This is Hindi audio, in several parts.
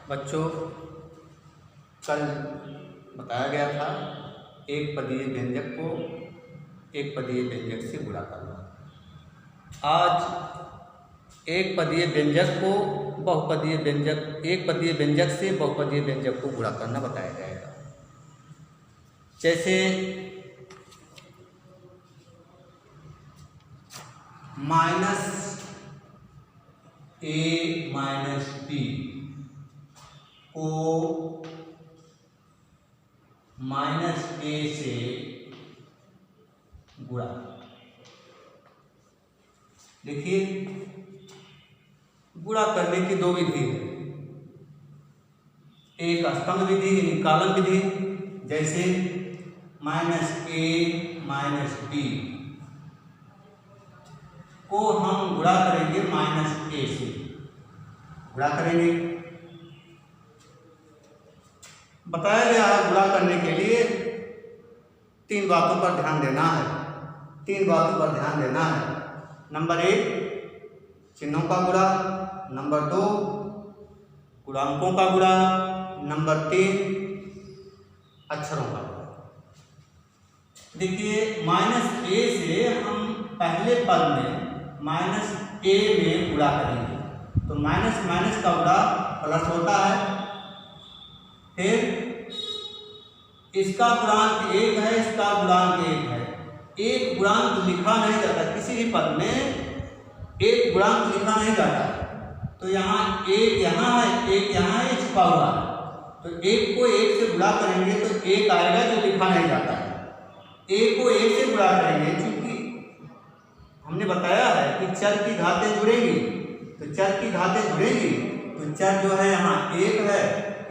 बच्चों, कल बताया गया था एक पदीय व्यंजक को एक पदीय व्यंजक से गुणा करना। आज एक पदीय व्यंजक को बहुपदीय व्यंजक एक पदीय व्यंजक से बहुपदीय व्यंजक को गुणा करना बताया जाएगा। जैसे -a - b को -a से गुणा। देखिए, गुणा करने की दो विधि है। एक स्तंभ विधि यानी कॉलम विधि, जैसे -a - b को हम गुणा करेंगे -a से। गुणा करेंगे, बताया गया है गुणा करने के लिए तीन बातों पर ध्यान देना है। नंबर 1 चिन्हों का गुणा, नंबर 2 गुणांकों का गुणा, नंबर 3 अक्षरों का गुणा। देखिए, -a से हम पहले पद में -a में गुणा करेंगे तो माइनस माइनस का गुणा प्लस होता है। फिर इसका गुणांक 1 है, इसका गुणांक 1 है। एक गुणांक लिखा नहीं जाता, किसी भी पद में एक गुणांक लिखा नहीं जाता। तो यहाँ एक यहाँ है, एक यहाँ है, छुपा हुआ है। तो एक को एक से गुणा करेंगे तो एक आएगा जो लिखा नहीं जाता है। एक को एक से गुणा करेंगे, क्योंकि हमने बताया है कि चर की घातें जुड़ेंगी। तो चर की घातें जुड़ेंगी तो चर जो है यहाँ 1 है,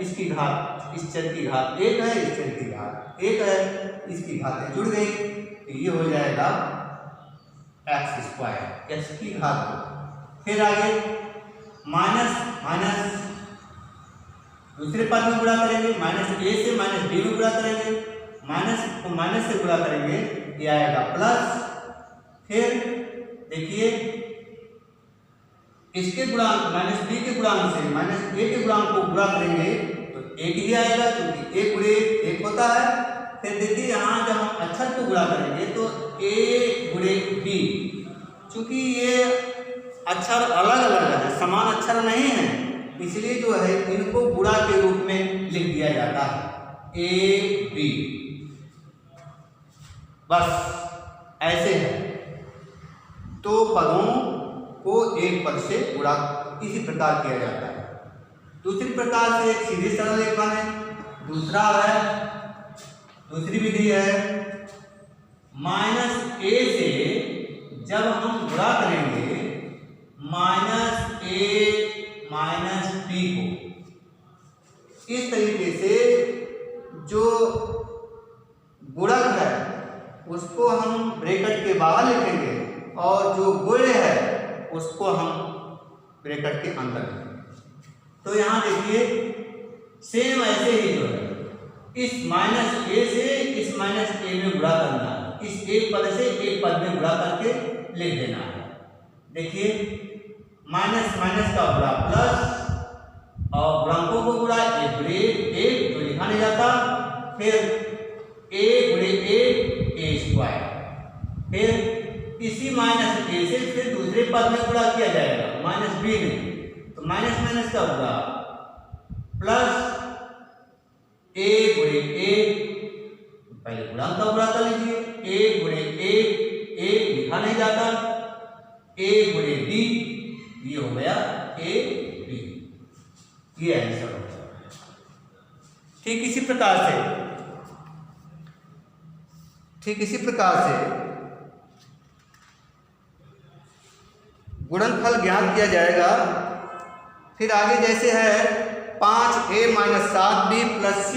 इसकी घात, इस चर की घात 1 है, इस चर की घात 1 है, इसकी घातें जुड़ गई तो ये हो जाएगा x², x की घात। फिर आगे माइनस माइनस दूसरे पद में गुणा करेंगे, -a से -b में गुणा करेंगे, माइनस को माइनस से गुणा करेंगे, ये आएगा प्लस। फिर देखिए, इसके गुणांक -b के गुणांक से -a के गुणांक को गुणा करेंगे तो 1 ही आएगा, क्योंकि 1 गुणे 1 होता है। फिर देखिए, यहाँ जब हम अक्षर को गुणा करेंगे तो a गुणे b, चूंकि ये अक्षर अलग अलग है, समान अक्षर नहीं है, इसलिए जो है इनको गुणा के रूप में लिख दिया जाता है a b। बस ऐसे है। तो पदों को एक पद से गुणा इसी प्रकार किया जाता है। दूसरी प्रकार से एक सीधी सरल रेखा है, दूसरी विधि है -a से जब हम गुणा करेंगे -a - b को, इस तरीके से जो गुणक है उसको हम ब्रैकेट के बाहर लिखेंगे और जो गुण्य है उसको हम ब्रैकेट के अंदर लिखेंगे। तो यहाँ देखिए, सेम ऐसे ही जो है इस -a से इस -a में गुणा करना है, इस एक पद से एक पद में गुणा करके लिख देना है। देखिए, माइनस माइनस का गुणा प्लस और गुणांकों को गुणा 1 गुणे 1 जो लिखा नहीं जाता। फिर a गुणे 1 a²। फिर इसी -a से फिर दूसरे पद में गुणा किया जाएगा -b में, तो माइनस माइनस का गुणा प्लस a गुणे 1, पहले गुणांक का गुणा कर लीजिए, a गुणे 1 लिखा नहीं जाता, a गुणे b, ये हो गया a b, ये आंसर हो गया। ठीक इसी प्रकार से गुणनफल ज्ञात किया जाएगा। फिर आगे जैसे है 5a - 7b + c,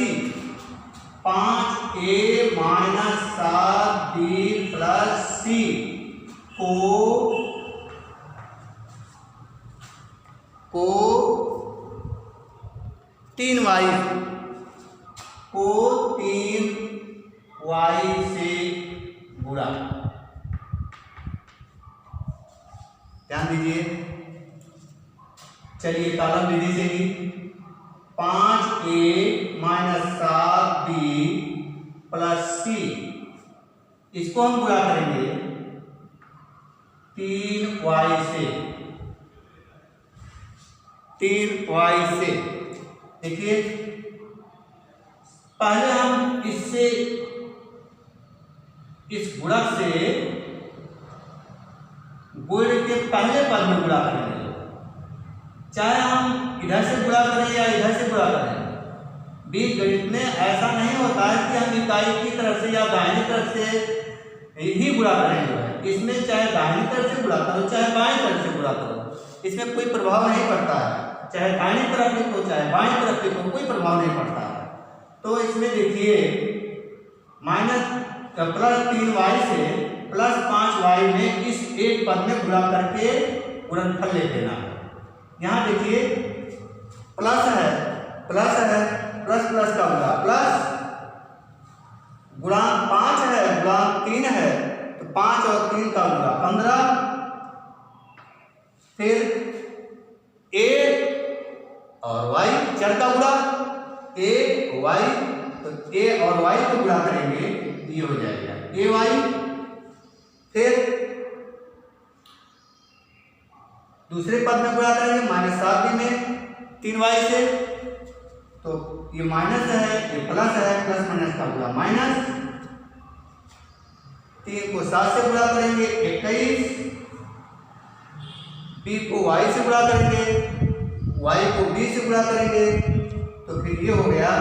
5a - 7b + c को 3y से गुणा। ध्यान दीजिए, चलिए कॉलम विधि से ही 5a minus 7b plus c, इसको हम गुणा करेंगे 3y से। 3y से देखिए, पहले हम इससे इस गुणक से गुण के पहले पद में गुणा करेंगे, चाहे हम इधर से गुणा करें या इधर से गुणा करें। बीजगणित में ऐसा नहीं होता है कि हम इकाई की तरफ से या दाहिनी तरफ से ही गुणा करेंगे। इसमें चाहे दाहिनी तरफ से गुणा करो चाहे बाईं तरफ से गुणा करो, इसमें कोई प्रभाव नहीं पड़ता है। चाहे दाहिनी तरफ लिखो चाहे बाईं तरफ लिखो, कोई प्रभाव नहीं पड़ता है। तो इसमें देखिए माइनस प्लस 3y से प्लस 5y में इस एक पद में गुणा करके गुणनफल ले लेना है। यहाँ देखिए प्लस है प्लस प्लस का होगा प्लस, गुणांक 5 है गुणांक 3 है, तो 5 और 3 का होगा 15। फिर a और y चर का गुणा a y, तो a और y को गुणा करेंगे ये हो जाएगा ay। फिर दूसरे पद में गुणा करेंगे माइनस 7b में 3y से, तो ये माइनस है ये प्लस है, प्लस माइनस का गुणा माइनस। 3 को 7 से गुणा करेंगे 21, b को y से गुणा करेंगे, y को b से गुणा करेंगे, तो फिर ये हो गया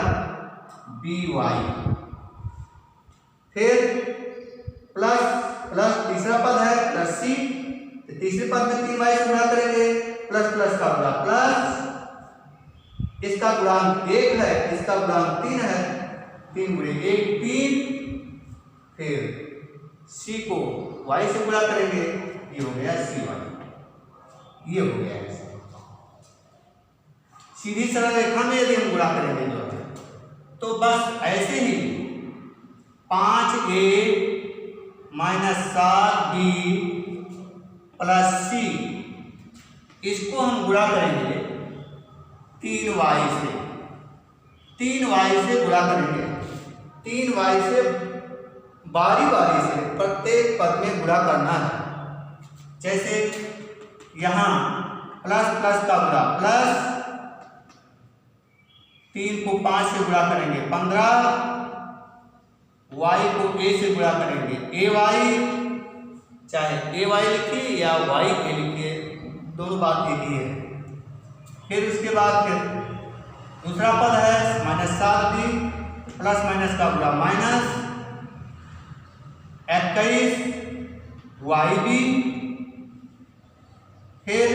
by। फिर प्लस प्लस तीसरा पद है प्लस c, तो तीसरे पद में 3y से गुणा करेंगे, प्लस प्लस का गुणा प्लस, इसका गुणांक 1 है इसका गुणांक 3 है, 3 गुणे 1 3। फिर c को y से गुणा करेंगे, ये हो गया cy, ये हो गया ऐसे। सीधी सरल रेखा में यदि हम गुणा करेंगे जो है, तो बस ऐसे ही 5a minus 7b plus c, इसको हम गुणा करेंगे 3y से। 3y से गुणा करेंगे, 3y से बारी बारी से प्रत्येक पद में गुणा करना है। जैसे यहाँ प्लस प्लस का गुणा प्लस, 3 को 5 से गुणा करेंगे 15, y को a से गुणा करेंगे ay, चाहे ay लिखिए या y के लिखिए, दोनों बात एक ही है। फिर उसके बाद फिर दूसरा पद है माइनस 7b, प्लस माइनस का गुणा माइनस 21 yb। फिर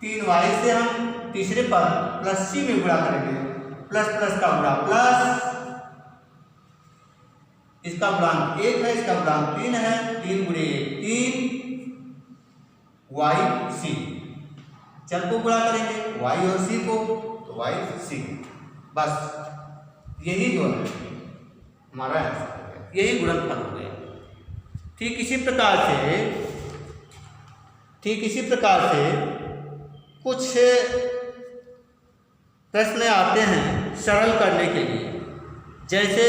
3y से हम तीसरे पद प्लस c में गुणा करेंगे, प्लस प्लस का गुणा प्लस, इसका गुणांक 1 है इसका गुणांक 3 है, 3 गुणे 3 yc, चर को गुणा करेंगे y और c को, तो yc। बस यही जो है हमारा आंसर, यही गुणनफल हो गया। ठीक इसी प्रकार से कुछ प्रश्न आते हैं सरल करने के लिए। जैसे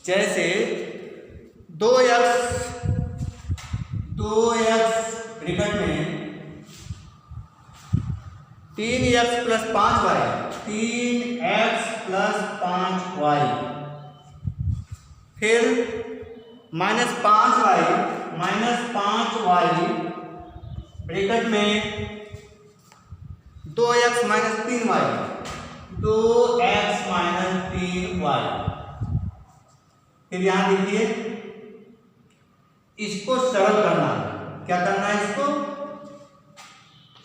जैसे 2x ब्रैकेट में 3x plus 5y, 3x plus 5y, फिर माइनस 5y ब्रैकेट में 2x minus 3y, 2x minus 3y। फिर यहां देखिए इसको सरल करना है। क्या करना है? इसको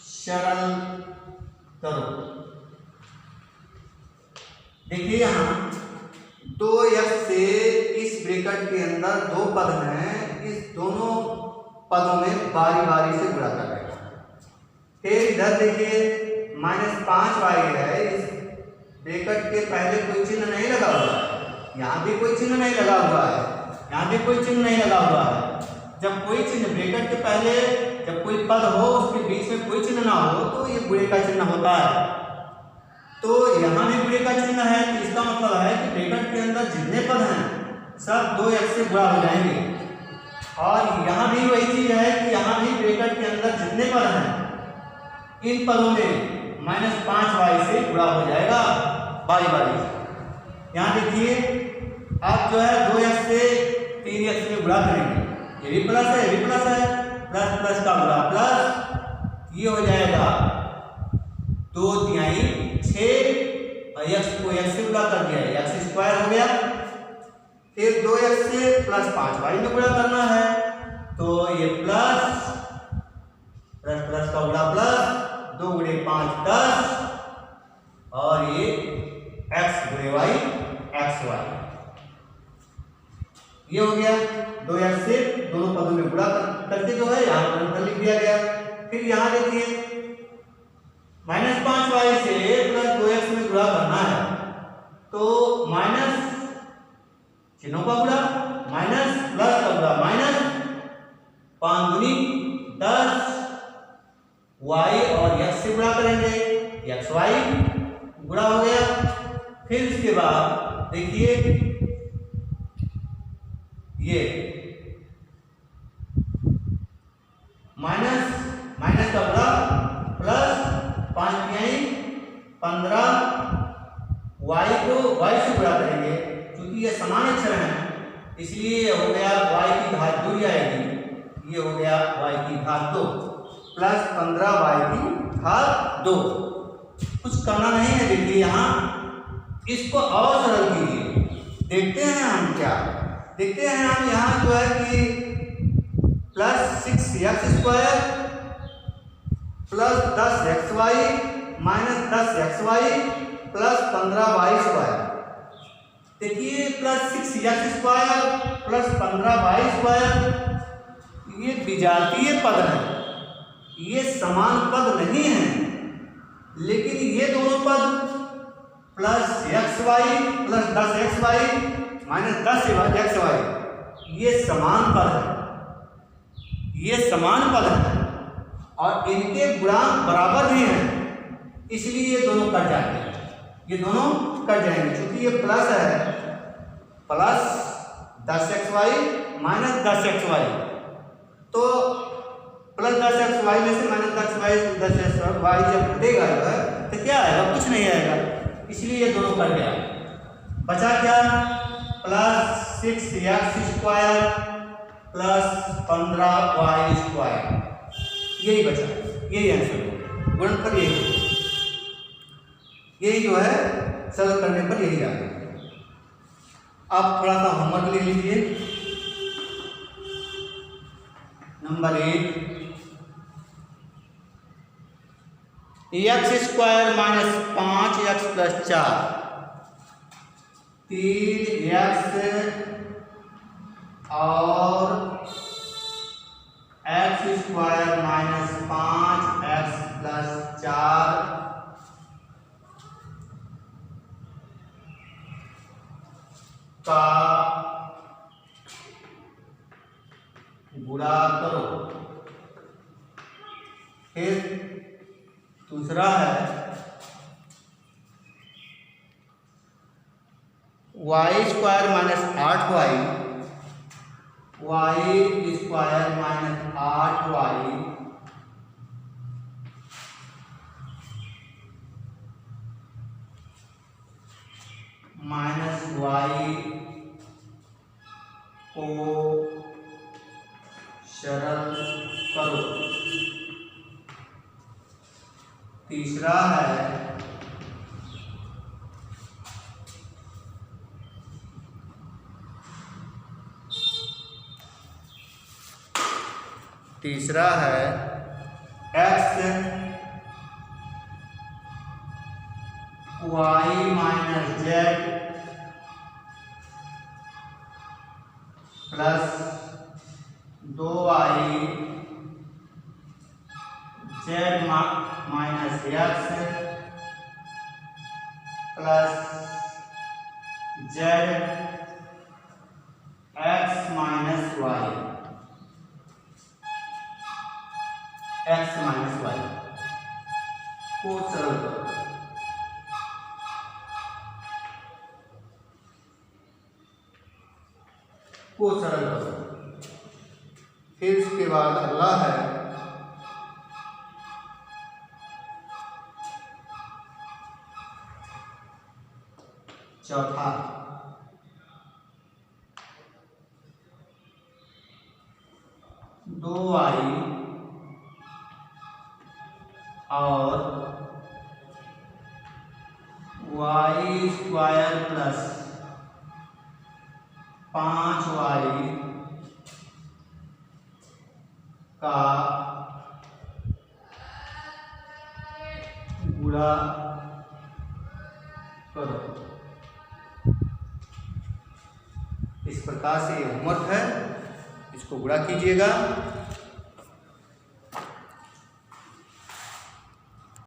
सरल करो। देखिए यहां 2x से इस ब्रैकेट के अंदर दो पद हैं, इस दोनों पदों में बारी बारी से गुणा कर रहे हैं। फिर इधर देखिए माइनस 5y है, इस ब्रैकेट के पहले कोई चिन्ह नहीं लगा हुआ है, यहाँ भी कोई चिन्ह नहीं लगा हुआ है, यहाँ भी कोई चिन्ह नहीं लगा हुआ है। जब कोई चिन्ह ब्रैकेट के पहले जब कोई पद हो उसके बीच में कोई चिन्ह ना हो तो ये बुरे का चिन्ह होता है। तो यहाँ भी बुरे का चिन्ह है, तो इसका मतलब है कि ब्रैकेट के अंदर जितने पद हैं सब 2x से गुणा हो जाएंगे। और यहाँ भी वही चीज है कि यहाँ भी ब्रैकेट के अंदर जितने पद हैं इन पदों में -5y से गुणा हो जाएगा बारी बारी। यहाँ देखिए आप जो है 2x से 3x में गुणा करेंगे, ये भी प्लस है, ये भी प्लस है, प्लस प्लस का गुणा प्लस, ये हो जाएगा 2 तिहाई 6 और x को x से गुणा कर दिया, x स्क्वायर हो गया। फिर 2x से +5y में गुणा करना है तो ये प्लस प्लस प्लस का गुणा प्लस, 2 गुणे 5 10 और ये x गुणे y xy, ये हो गया। 2x से दोनों पदों में गुणा करके जो है यहाँ पर लिख दिया गया। फिर यहाँ देखिए -5y से +2x में गुणा करना है तो माइनस चिन्हों का गुणा माइनस प्लस का गुणा माइनस, 5 दूनी 10 y और x से गुणा करेंगे xy गुणा हो गया। फिर इसके बाद देखिए ये माइनस माइनस का गुणा प्लस 5 तिहाई 15 y को y से गुणा करेंगे, क्योंकि ये समान अक्षर हैं इसलिए ये हो गया y की घात 2 आएगी, ये हो गया y की घात 2 प्लस 15 y की घात 2। कुछ करना नहीं है, देखिए यहाँ इसको और सरल कीजिए। देखते हैं हम क्या देखते हैं हम यहाँ जो है कि +6x² plus 10xy -10xy plus 15y²। देखिए +6x² प्लस 15y² ये विजातीय पद है, ये समान पद नहीं है, लेकिन ये दोनों पद +xy प्लस 10xy -10xy ये समान पद है, ये समान पद है और इनके गुणांक बराबर भी हैं, इसलिए ये दोनों कट जाते हैं, ये दोनों कट जाएंगे। क्योंकि ये प्लस है, प्लस 10xy -10xy तो प्लस 10xy में से -10xy जब घटेगा तो क्या आएगा, कुछ नहीं आएगा, इसलिए ये दोनों कट गया। बचा क्या, +6x² प्लस 15y², यही बचा, यही आंसर होगा। गुणनफल यही जो है सरल करने पर यही आता है। आप थोड़ा सा होमवर्क ले लीजिए। नंबर 1 x² - 5x + 4 3x और x² - 5x + 4 का गुणा करो। फिर दूसरा है y² - 8y y को सरल करो। तीसरा है x y - z plus 2y z - x plus z x minus y, x minus y को सरल करो। फिर उसके बाद अगला है चौथा, दो वाई और वाई स्क्वायर प्लस 5y का गुणा करो। इस प्रकार से ये होमवर्क है, इसको गुणा कीजिएगा।